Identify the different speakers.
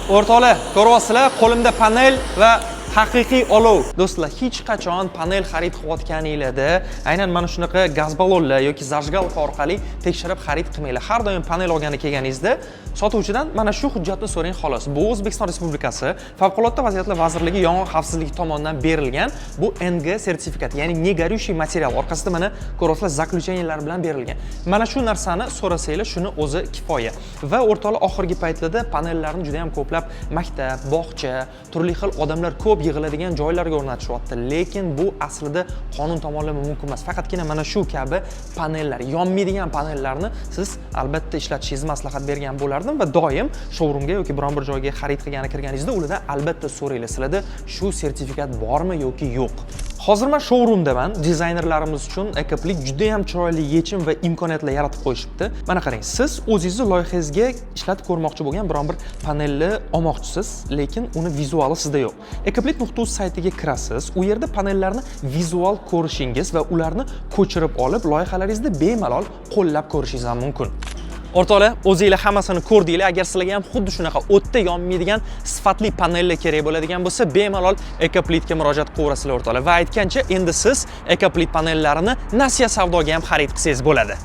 Speaker 1: O'rtoqlar, ko'ryapsizlar, qo'limda panel va haqiqiy olov. Do'stlar, hech qachon panel xarid qilayotganingizda aynan mana shunaqa gaz ballonlar yoki zajgalka orqali tekshirib xarid qilmanglar. Har doim panel olgani kelganingizda sotuvchidan mana shu hujjatni so'rang xolos. Bu O'zbekiston Respublikasi Favqulodda vaziyatlar vazirligi yong'in xavfsizligi tomonidan berilgan bu NG sertifikat, ya'ni негорющий material orqasida mana ko'ryapsizlar zaключениялар bilan berilgan. Mana shu narsani so'rasanglar, shuni o'zi kifoya. Va o'rtoqlar, oxirgi paytlarda panellarni juda ham ko'plab maktab, bog'cha, turli xil odamlar ko'p yig'iladigan joylarga o'rnatishyapti. Lekin bu aslida qonun tomonlama mumkin emas. Faqatgina mana shu kabi panellar, yonmaydigan panellarni siz albatta ishlatishingizni maslahat bergan bo'lardim va doim showroomga yoki biron bir joyga xarid qilgani kirganingizda ulardan albatta so'ranglar, sizlarda shu sertifikat bormi yoki yo'q. Hozir men showroomdaman. Dizaynerlarimiz uchun Ecoplik juda ham chiroyli yechim va imkoniyatlar yaratib qo'yishibdi. Mana qarang, siz o'zingizni loyihangizga ishlatib ko'rmoqchi bo'lgan biron bir panelni olmoqchisiz, lekin uni vizuali sizda yo'q. Ecoplik.uz saytiga kirasiz. U yerda panellarni vizual ko'rishingiz va ularni ko'chirib olib, loyihalaringizda bemalol qo'llab ko'rishingiz ham mumkin. O'rtoqlar, o'zingizlar hammasini ko'rdinglar. Agar sizlarga ham xuddi shunaqa o'tda yonmaydigan sifatli panellar kerak bo'ladigan bo'lsa, bemalol Ecoplitga murojaat qilaverasizlar o'rtoqlar. Va aytgancha, endi siz Ecoplit panellarini nasiya savdoga ham xarid qilsangiz bo'ladi.